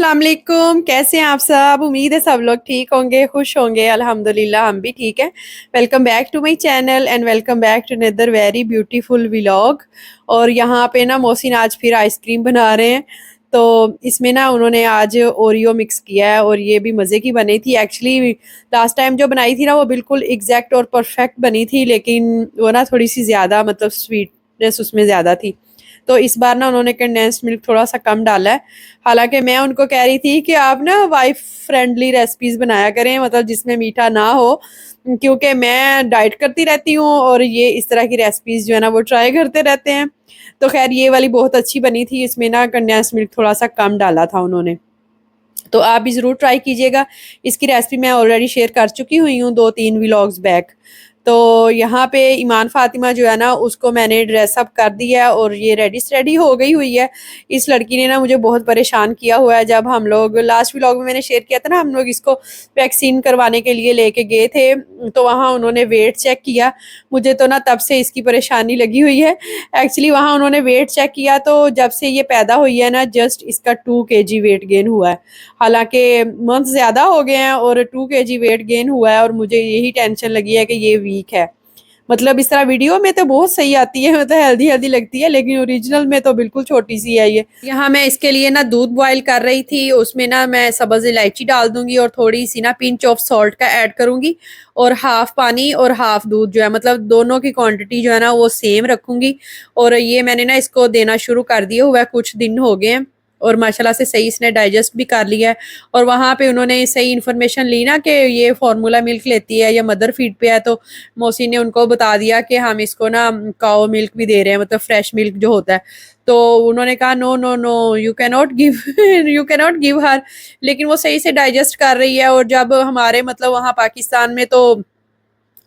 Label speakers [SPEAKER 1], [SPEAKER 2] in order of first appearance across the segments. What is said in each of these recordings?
[SPEAKER 1] अस्सलाम वालेकुम। कैसे हैं आप सब? उम्मीद है सब लोग ठीक होंगे, खुश होंगे। अल्हम्दुलिल्लाह हम भी ठीक हैं। Welcome back to my channel and welcome back to another very beautiful vlog. और यहाँ पे ना मोहसिन आज फिर आइसक्रीम बना रहे हैं। तो इसमें ना उन्होंने आज ओरियो मिक्स किया है और ये भी मज़े की बनी थी। एक्चुअली लास्ट टाइम जो बनाई थी ना वो बिल्कुल एग्जैक्ट और परफेक्ट बनी थी, लेकिन वो ना थोड़ी सी ज़्यादा मतलब स्वीटनेस उसमें ज़्यादा थी। तो इस बार ना उन्होंने कंडेंस्ड मिल्क थोड़ा सा कम डाला है। हालांकि मैं उनको कह रही थी कि आप ना वाइफ फ्रेंडली रेसिपीज बनाया करें, मतलब जिसमें मीठा ना हो, क्योंकि मैं डाइट करती रहती हूँ और ये इस तरह की रेसिपीज जो है ना वो ट्राई करते रहते हैं। तो खैर ये वाली बहुत अच्छी बनी थी, इसमें ना कंडेंस्ड मिल्क थोड़ा सा कम डाला था उन्होंने। तो आप भी ज़रूर ट्राई कीजिएगा। इसकी रेसिपी मैं ऑलरेडी शेयर कर चुकी हुई हूँ 2-3 व्लॉग्स बैक। तो यहाँ पे ईमान फातिमा जो है ना उसको मैंने ड्रेसअप कर दिया है और ये रेडी हो गई हुई है। इस लड़की ने ना मुझे बहुत परेशान किया हुआ है। जब हम लोग लास्ट व्लॉग में मैंने शेयर किया था ना, हम लोग इसको वैक्सीन करवाने के लिए लेके गए थे, तो वहाँ उन्होंने वेट चेक किया। मुझे तो ना तब से इसकी परेशानी लगी हुई है। एक्चुअली वहाँ उन्होंने वेट चेक किया तो जब से ये पैदा हुई है ना जस्ट इसका 2 kg वेट गेन हुआ है। हालांकि मंथ ज़्यादा हो गए हैं और 2 kg वेट गेन हुआ है और मुझे यही टेंशन लगी है कि ये वीक है। मतलब इस तरह वीडियो में तो बहुत सही आती है, मतलब हेल्दी हेल्दी लगती है, लेकिन ओरिजिनल में तो बिल्कुल छोटी सी है ये। यहाँ मैं इसके लिए ना दूध बॉईल कर रही थी, उसमें ना मैं सब्ज़ इलायची डाल दूंगी और थोड़ी सी ना पिंच ऑफ सॉल्ट का ऐड करूंगी और हाफ पानी और हाफ दूध जो है, मतलब दोनों की क्वांटिटी जो है ना वो सेम रखूंगी। और ये मैंने ना इसको देना शुरू कर दिया हुआ है, कुछ दिन हो गए हैं और माशाल्लाह से सही इसने डाइजेस्ट भी कर लिया है। और वहाँ पे उन्होंने सही इन्फॉर्मेशन ली ना कि ये फार्मूला मिल्क लेती है या मदर फीड पे है, तो मौसी ने उनको बता दिया कि हम इसको ना काओ मिल्क भी दे रहे हैं, मतलब फ्रेश मिल्क जो होता है। तो उन्होंने कहा no no no, you can not give you can not give her. लेकिन वो सही से डाइजेस्ट कर रही है और जब हमारे मतलब वहाँ पाकिस्तान में तो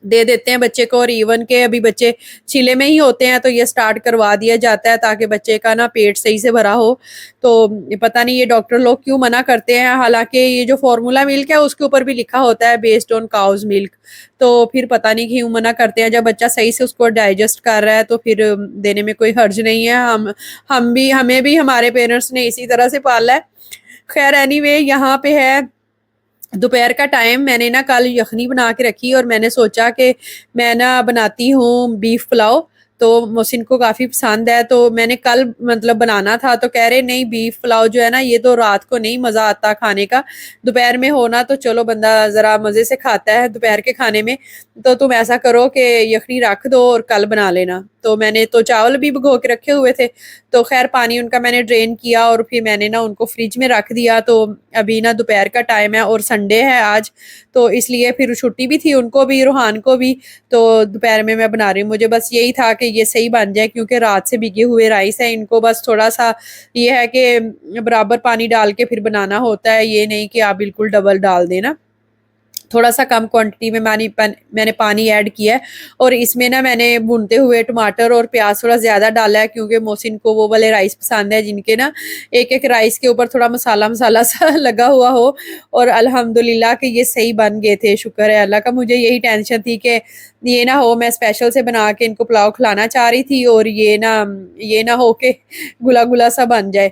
[SPEAKER 1] दे देते हैं बच्चे को, और इवन के अभी बच्चे छिले में ही होते हैं तो ये स्टार्ट करवा दिया जाता है ताकि बच्चे का ना पेट सही से भरा हो। तो पता नहीं ये डॉक्टर लोग क्यों मना करते हैं, हालांकि ये जो फॉर्मूला मिल्क है उसके ऊपर भी लिखा होता है बेस्ड ऑन काउज मिल्क। तो फिर पता नहीं क्यों मना करते हैं, जब बच्चा सही से उसको डाइजेस्ट कर रहा है तो फिर देने में कोई हर्ज नहीं है। हम भी हमें भी हमारे पेरेंट्स ने इसी तरह से पाला है। खैर एनीवे यहाँ पे है दोपहर का टाइम। मैंने ना कल यखनी बना के रखी और मैंने सोचा कि मैं ना बनाती हूँ बीफ पुलाव। तो मोहसिन को काफ़ी पसंद है, तो मैंने कल मतलब बनाना था, तो कह रहे नहीं बीफ पुलाव जो है ना ये तो रात को नहीं मज़ा आता खाने का, दोपहर में होना तो चलो बंदा ज़रा मज़े से खाता है दोपहर के खाने में। तो तुम ऐसा करो कि यखनी रख दो और कल बना लेना। तो मैंने तो चावल भी भिगो के रखे हुए थे, तो खैर पानी उनका मैंने ड्रेन किया और फिर मैंने ना उनको फ्रिज में रख दिया। तो अभी ना दोपहर का टाइम है और संडे है आज, तो इसलिए फिर छुट्टी भी थी उनको भी, रूहान को भी। तो दोपहर में मैं बना रही हूँ, मुझे बस यही था कि ये सही बन जाए क्योंकि रात से भीगे हुए राइस है, इनको बस थोड़ा सा ये है कि बराबर पानी डाल के फिर बनाना होता है, ये नहीं कि आप बिल्कुल डबल डाल देना। थोड़ा सा कम क्वांटिटी में मैंने पानी ऐड किया है। और इसमें ना मैंने भूनते हुए टमाटर और प्याज थोड़ा ज़्यादा डाला है क्योंकि मोहसिन को वो वाले राइस पसंद है जिनके ना एक एक राइस के ऊपर थोड़ा मसाला मसाला सा लगा हुआ हो। और अल्हम्दुलिल्लाह कि ये सही बन गए थे, शुक्र है अल्लाह का। मुझे यही टेंशन थी कि ये ना हो मैं स्पेशल से बना के इनको पुलाव खिलाना चाह रही थी और ये ना हो के गुला गुला सा बन जाए।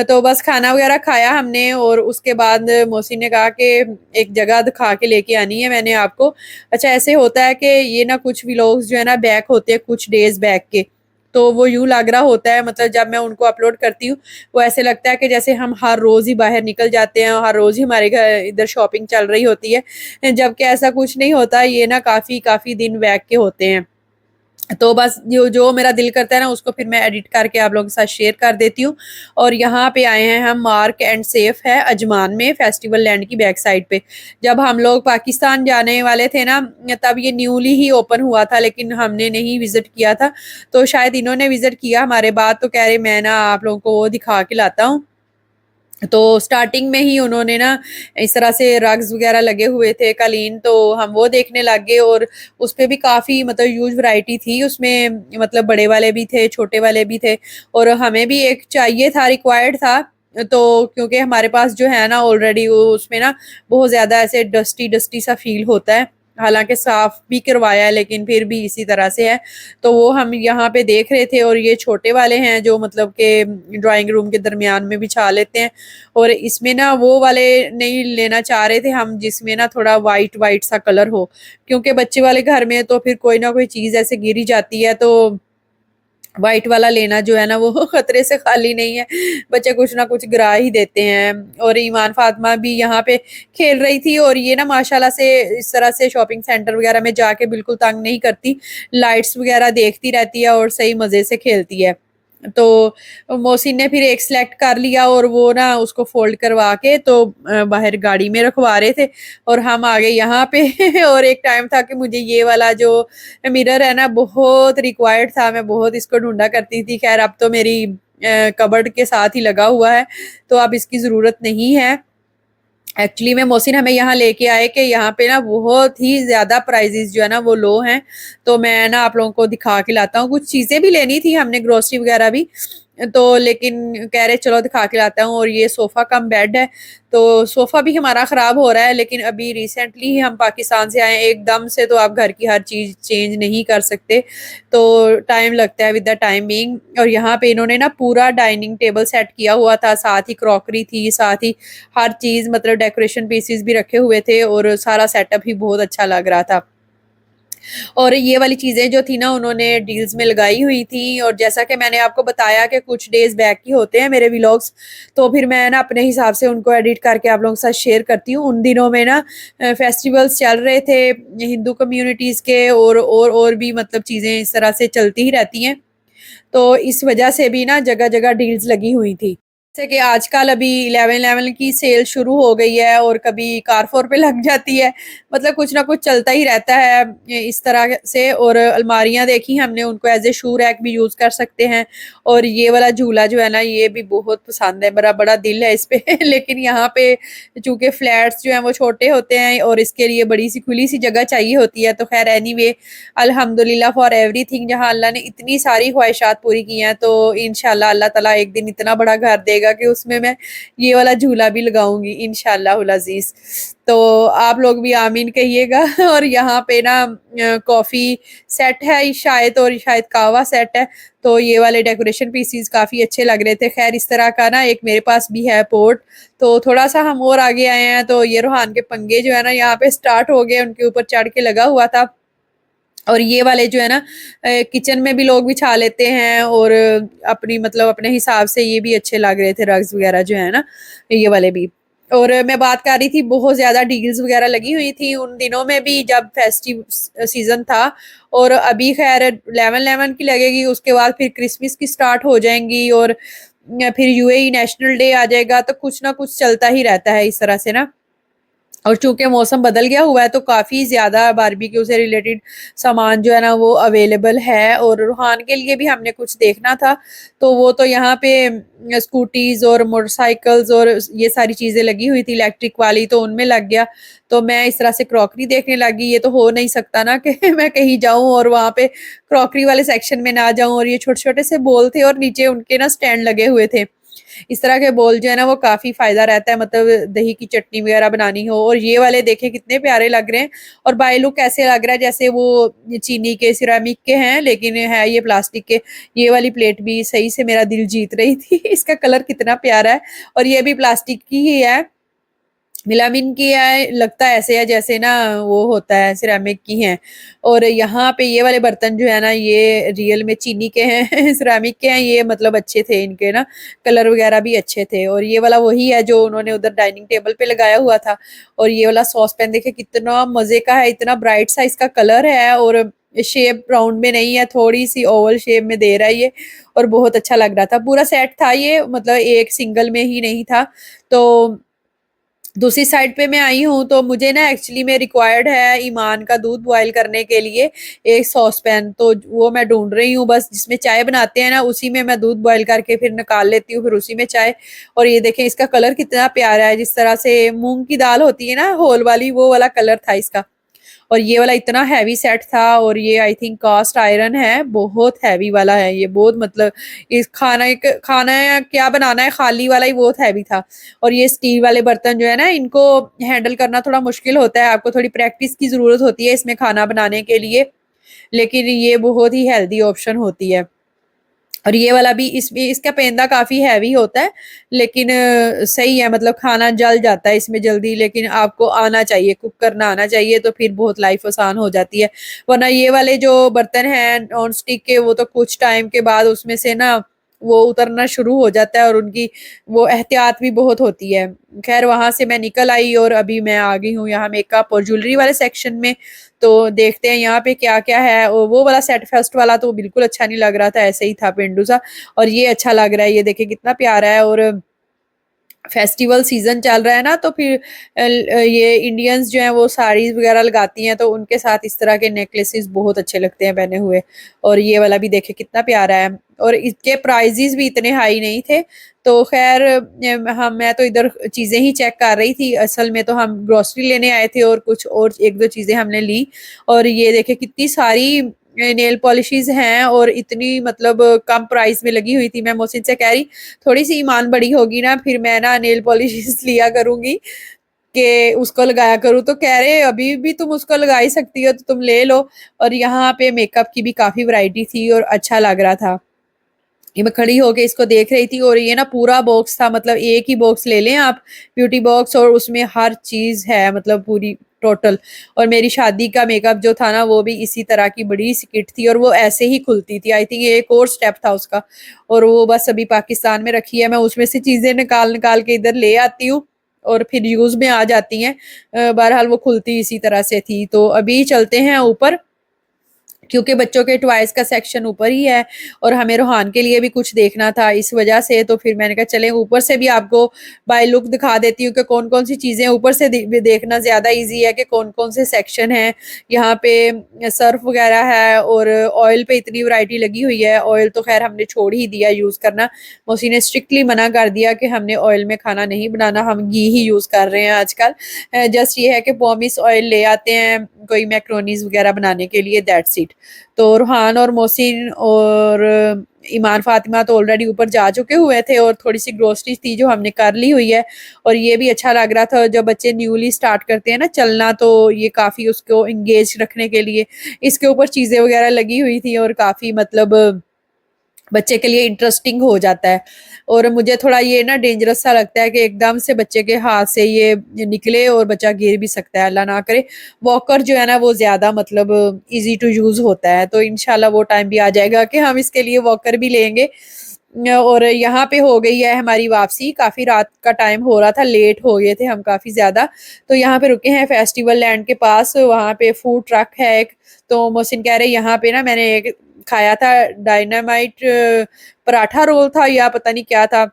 [SPEAKER 1] तो बस खाना वगैरह खाया हमने और उसके बाद मोहसिन ने कहा कि एक जगह दिखा के लेके आनी है मैंने आपको। अच्छा ऐसे होता है कि ये ना कुछ व्लॉग्स जो है ना बैक होते हैं कुछ डेज बैक के, तो वो यूं लग रहा होता है, मतलब जब मैं उनको अपलोड करती हूँ वो ऐसे लगता है कि जैसे हम हर रोज़ ही बाहर निकल जाते हैं, हर रोज़ ही हमारे घर इधर शॉपिंग चल रही होती है, जबकि ऐसा कुछ नहीं होता। ये ना काफ़ी काफ़ी दिन बैक के होते हैं। तो बस जो जो मेरा दिल करता है ना उसको फिर मैं एडिट करके आप लोगों के साथ शेयर कर देती हूँ। और यहाँ पे आए हैं हम, मार्क एंड सेफ है अजमान में, फेस्टिवल लैंड की बैक साइड पे। जब हम लोग पाकिस्तान जाने वाले थे ना तब ये न्यूली ही ओपन हुआ था, लेकिन हमने नहीं विजिट किया था। तो शायद इन्होंने विजिट किया हमारे बाद, तो कह रहे मैं ना आप लोगों को वो दिखा के लाता हूँ। तो स्टार्टिंग में ही उन्होंने ना इस तरह से रग्स वगैरह लगे हुए थे कालीन, तो हम वो देखने लग गए। और उस पे भी काफ़ी मतलब यूज वैरायटी थी उसमें, मतलब बड़े वाले भी थे छोटे वाले भी थे। और हमें भी एक चाहिए था, रिक्वायर्ड था। तो क्योंकि हमारे पास जो है ना ऑलरेडी वो उसमें ना बहुत ज़्यादा ऐसे डस्टी डस्टी सा फील होता है। हालांकि साफ भी करवाया है लेकिन फिर भी इसी तरह से है। तो वो हम यहाँ पे देख रहे थे, और ये छोटे वाले हैं जो मतलब के ड्राइंग रूम के दरमियान में बिछा लेते हैं। और इसमें ना वो वाले नहीं लेना चाह रहे थे हम जिसमें ना थोड़ा वाइट वाइट सा कलर हो, क्योंकि बच्चे वाले घर में तो फिर कोई ना कोई चीज ऐसे गिरी जाती है, तो व्हाइट वाला लेना जो है ना वो खतरे से खाली नहीं है। बच्चे कुछ ना कुछ गिरा ही देते हैं। और ईमान फातिमा भी यहाँ पे खेल रही थी, और ये ना माशाल्लाह से इस तरह से शॉपिंग सेंटर वगैरह में जाके बिल्कुल तंग नहीं करती, लाइट्स वगैरह देखती रहती है और सही मजे से खेलती है। तो मोहसिन ने फिर एक सिलेक्ट कर लिया, और वो ना उसको फोल्ड करवा के तो बाहर गाड़ी में रखवा रहे थे, और हम आ गए यहाँ पे और एक टाइम था कि मुझे ये वाला जो मिरर है ना बहुत रिक्वायर्ड था, मैं बहुत इसको ढूंढा करती थी। खैर अब तो मेरी कबर्ड के साथ ही लगा हुआ है, तो अब इसकी ज़रूरत नहीं है। एक्चुअली में मोहसिन हमें यहाँ लेके आए कि यहाँ पे ना बहुत ही ज़्यादा प्राइजेस जो है ना वो लो हैं। तो मैं ना आप लोगों को दिखा के लाता हूँ, कुछ चीज़ें भी लेनी थी हमने, ग्रोसरी वगैरह भी। तो लेकिन कह रहे चलो दिखा के लाता हूँ। और ये सोफ़ा कम बेड है, तो सोफ़ा भी हमारा ख़राब हो रहा है, लेकिन अभी रिसेंटली ही हम पाकिस्तान से आए, एकदम से तो आप घर की हर चीज़ चेंज नहीं कर सकते, तो टाइम लगता है विद द टाइमिंग। और यहाँ पे इन्होंने ना पूरा डाइनिंग टेबल सेट किया हुआ था, साथ ही क्रॉकरी थी, साथ ही हर चीज़ मतलब डेकोरेशन पीसेस भी रखे हुए थे, और सारा सेटअप ही बहुत अच्छा लग रहा था। और ये वाली चीज़ें जो थी ना उन्होंने डील्स में लगाई हुई थी, और जैसा कि मैंने आपको बताया कि कुछ डेज बैक ही होते हैं मेरे व्लॉग्स, तो फिर मैं ना अपने हिसाब से उनको एडिट करके आप लोगों के साथ शेयर करती हूँ। उन दिनों में ना फेस्टिवल्स चल रहे थे हिंदू कम्युनिटीज़ के, और भी मतलब चीज़ें इस तरह से चलती ही रहती हैं, तो इस वजह से भी ना जगह जगह डील्स लगी हुई थी। जैसे कि आजकल अभी 11/11 की सेल शुरू हो गई है, और कभी कारफोर पे लग जाती है, मतलब कुछ ना कुछ चलता ही रहता है इस तरह से। और अलमारियां देखी हमने, उनको एज ए शू रैक भी यूज कर सकते हैं। और ये वाला झूला जो है ना ये भी बहुत पसंद है, मेरा बड़ा दिल है इस पे लेकिन यहाँ पे चूंकि फ्लैट्स जो हैं वो छोटे होते हैं, और इसके लिए बड़ी सी खुली सी जगह चाहिए होती है। तो खैर एनीवे अल्हम्दुलिल्लाह फॉर एवरीथिंग, जहाँ अल्लाह ने इतनी सारी ख्वाहिशात पूरी की हैं, तो इंशाल्लाह अल्लाह ताला एक दिन इतना बड़ा घर देगा कि उसमें मैं ये वाला झूला भी लगाऊंगी इंशाल्लाह अजीज। तो आप लोग भी आमीन कहिएगा और यहाँ पे ना कॉफी सेट है शायद, और शायद कावा सेट है, तो ये वाले डेकोरेशन पीसीज काफी अच्छे लग रहे थे। खैर इस तरह का ना एक मेरे पास भी है पोर्ट, तो थोड़ा सा हम और आगे आए हैं, तो ये रूहान के पंगे जो है ना यहाँ पे स्टार्ट हो गए, उनके ऊपर चढ़ के लगा हुआ था। और ये वाले जो है ना किचन में भी लोग बिछा लेते हैं, और अपनी मतलब अपने हिसाब से ये भी अच्छे लग रहे थे रग्स वगैरह जो है ना, ये वाले भी। और मैं बात कर रही थी बहुत ज्यादा डील्स वगैरह लगी हुई थी उन दिनों में भी जब फेस्टिव सीजन था। और अभी खैर 11/11 की लगेगी, उसके बाद फिर क्रिसमस की स्टार्ट हो जाएंगी, और फिर यूएई नेशनल डे आ जाएगा, तो कुछ ना कुछ चलता ही रहता है इस तरह से ना। और चूंकि मौसम बदल गया हुआ है, तो काफ़ी ज़्यादा बारबेक्यू से रिलेटेड सामान जो है ना वो अवेलेबल है। और रूहान के लिए भी हमने कुछ देखना था, तो वो तो यहाँ पे स्कूटीज और मोटरसाइकिल्स और ये सारी चीज़ें लगी हुई थी इलेक्ट्रिक वाली, तो उनमें लग गया। तो मैं इस तरह से क्रॉकरी देखने लगी, ये तो हो नहीं सकता ना कि मैं कहीं जाऊं और वहां पे क्रॉकरी वाले सेक्शन में ना जाऊं। और ये छोटे छोटे से बोल थे, और नीचे उनके ना स्टैंड लगे हुए थे। इस तरह के बोल जो है ना वो काफ़ी फ़ायदा रहता है, मतलब दही की चटनी वगैरह बनानी हो। और ये वाले देखें कितने प्यारे लग रहे हैं, और बाय लुक ऐसे लग रहा है जैसे वो चीनी के सिरामिक के हैं, लेकिन है ये प्लास्टिक के। ये वाली प्लेट भी सही से मेरा दिल जीत रही थी इसका कलर कितना प्यारा है, और ये भी प्लास्टिक की ही है, मिलामिन की है, लगता है ऐसे है जैसे ना वो होता है सिरेमिक की है। और यहाँ पे ये वाले बर्तन जो है ना ये रियल में चीनी के हैं सिरेमिक के हैं, ये मतलब अच्छे थे इनके ना, कलर वगैरह भी अच्छे थे। और ये वाला वही है जो उन्होंने उधर डाइनिंग टेबल पे लगाया हुआ था। और ये वाला सॉस पैन देखे कितना मजे का है, इतना ब्राइट सा इसका कलर है, और शेप राउंड में नहीं है, थोड़ी सी ओवल शेप में दे रहा है ये, और बहुत अच्छा लग रहा था। पूरा सेट था ये, मतलब एक सिंगल में ही नहीं था। तो दूसरी साइड पे मैं आई हूँ, तो मुझे ना एक्चुअली में रिक्वायर्ड है ईमान का दूध बॉयल करने के लिए एक सॉस पैन, तो वो मैं ढूंढ रही हूँ बस, जिसमें चाय बनाते हैं ना उसी में मैं दूध बॉयल करके फिर निकाल लेती हूँ, फिर उसी में चाय। और ये देखें इसका कलर कितना प्यारा है, जिस तरह से मूंग की दाल होती है ना होल वाली, वो वाला कलर था इसका। और ये वाला इतना हैवी सेट था, और ये आई थिंक कास्ट आयरन है, बहुत हैवी वाला है ये, बहुत मतलब इस खाना है क्या बनाना है, खाली वाला ही बहुत हैवी था। और ये स्टील वाले बर्तन जो है ना, इनको हैंडल करना थोड़ा मुश्किल होता है, आपको थोड़ी प्रैक्टिस की जरूरत होती है इसमें खाना बनाने के लिए, लेकिन ये बहुत ही हेल्दी ऑप्शन होती है। और ये वाला भी, इसमें इसका पेंदा काफी हैवी होता है, लेकिन सही है, मतलब खाना जल जाता है इसमें जल्दी, लेकिन आपको आना चाहिए, कुक करना आना चाहिए, तो फिर बहुत लाइफ आसान हो जाती है। वरना ये वाले जो बर्तन हैं नॉन स्टिक के, वो तो कुछ टाइम के बाद उसमें से ना वो उतरना शुरू हो जाता है, और उनकी वो एहतियात भी बहुत होती है। खैर वहां से मैं निकल आई और अभी मैं आ गई हूँ यहाँ मेकअप और ज्वेलरी वाले सेक्शन में। तो देखते हैं यहाँ पे क्या क्या है। और वो वाला सेट फर्स्ट वाला तो बिल्कुल अच्छा नहीं लग रहा था, ऐसे ही था पेंडू सा। और ये अच्छा लग रहा है, ये देखिए कितना प्यारा है। और फेस्टिवल सीजन चल रहा है ना, तो फिर ये इंडियंस जो हैं वो साड़ीज वगैरह लगाती हैं, तो उनके साथ इस तरह के नेकलेसेस बहुत अच्छे लगते हैं पहने हुए। और ये वाला भी देखे कितना प्यारा है, और इसके प्राइजेस भी इतने हाई नहीं थे। तो खैर हम मैं तो इधर चीजें ही चेक कर रही थी, असल में तो हम ग्रोसरी लेने आए थे, और कुछ और एक दो चीजें हमने ली। और ये देखे कितनी सारी नेल पॉलिशेस हैं, और इतनी मतलब कम प्राइस में लगी हुई थी। मैं मोहसिन से कह रही, थोड़ी सी ईमान बड़ी होगी ना, फिर मैं ना नेल पॉलिश लिया करूंगी कि उसको लगाया करूँ। तो कह रहे अभी भी तुम उसको लगा ही सकती हो, तो तुम ले लो। और यहाँ पे मेकअप की भी काफी वैरायटी थी, और अच्छा लग रहा था। ये मैं खड़ी होके इसको देख रही थी, और ये ना पूरा बॉक्स था, मतलब एक ही बॉक्स ले लें आप, ब्यूटी बॉक्स, और उसमें हर चीज है, मतलब पूरी टोटल। और मेरी शादी का मेकअप जो था ना, वो भी इसी तरह की बड़ी सी किट थी, और वो ऐसे ही खुलती थी। आई थिंक ये एक और स्टेप था उसका। और वो बस अभी पाकिस्तान में रखी है, मैं उसमें से चीजें निकाल निकाल के इधर ले आती हूँ, और फिर यूज में आ जाती हैं। बहरहाल वो खुलती इसी तरह से थी। तो अभी चलते हैं ऊपर, क्योंकि बच्चों के टॉयज का सेक्शन ऊपर ही है, और हमें रोहान के लिए भी कुछ देखना था इस वजह से। तो फिर मैंने कहा चलें ऊपर से भी आपको बाय लुक दिखा देती हूँ कि कौन कौन सी चीजें ऊपर से देखना ज्यादा इजी है, कि कौन कौन से सेक्शन है। यहाँ पे सर्फ वगैरह है, और ऑयल पे इतनी वैरायटी लगी हुई है। ऑयल तो खैर हमने छोड़ ही दिया यूज करना, मौसी ने स्ट्रिक्टली मना कर दिया कि हमने ऑयल में खाना नहीं बनाना, हम घी ही यूज कर रहे हैं आजकल। जस्ट ये है कि पॉमिस ऑयल ले आते हैं कोई मैक्रोनीज वगैरह बनाने के लिए, दैट्स इट। तो रूहान और मोहसिन और ईमान फातिमा तो ऑलरेडी ऊपर जा चुके हुए थे, और थोड़ी सी ग्रोसरी थी जो हमने कर ली हुई है। और ये भी अच्छा लग रहा था, जब बच्चे न्यूली स्टार्ट करते हैं ना चलना, तो ये काफी उसको इंगेज रखने के लिए इसके ऊपर चीजें वगैरह लगी हुई थी, और काफी मतलब बच्चे के लिए इंटरेस्टिंग हो जाता है। और मुझे थोड़ा ये ना डेंजरस सा लगता है कि एकदम से बच्चे के हाथ से ये निकले और बच्चा गिर भी सकता है, अल्लाह ना करे। वॉकर जो है ना वो ज्यादा मतलब इजी टू यूज होता है, तो इंशाल्लाह वो टाइम भी आ जाएगा कि हम इसके लिए वॉकर भी लेंगे। और यहाँ पे हो गई है हमारी वापसी, काफी रात का टाइम हो रहा था, लेट हो गए थे हम काफी ज्यादा। तो यहाँ पे रुके हैं फेस्टिवल लैंड के पास, वहाँ पे फूड ट्रक है एक। तो मोहसिन कह रहे यहाँ पे ना मैंने एक खाया था, डायनामाइट पराठा रोल था या पता नहीं क्या था,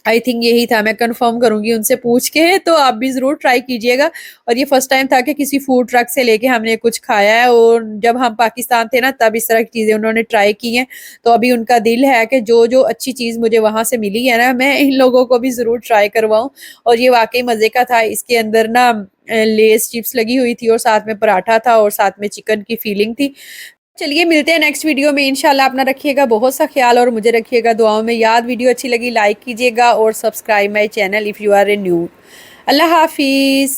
[SPEAKER 1] आई थिंक यही था, मैं कंफर्म करूंगी उनसे पूछ के। तो आप भी जरूर ट्राई कीजिएगा। और ये फर्स्ट टाइम था कि किसी फूड ट्रक से लेके हमने कुछ खाया है, और जब हम पाकिस्तान थे ना तब इस तरह की चीजें उन्होंने ट्राई की हैं। तो अभी उनका दिल है कि जो जो अच्छी चीज मुझे वहां से मिली है ना, मैं इन लोगों को भी जरूर ट्राई करवाऊं। और ये वाकई मजे का था, इसके अंदर ना लेस चिप्स लगी हुई थी, और साथ में पराठा था, और साथ में चिकन की फीलिंग थी। चलिए मिलते हैं नेक्स्ट वीडियो में इंशाल्लाह। अपना रखिएगा बहुत सा ख्याल, और मुझे रखिएगा दुआओं में याद। वीडियो अच्छी लगी लाइक कीजिएगा, और subscribe my channel if you are a new. अल्लाह हाफिज़।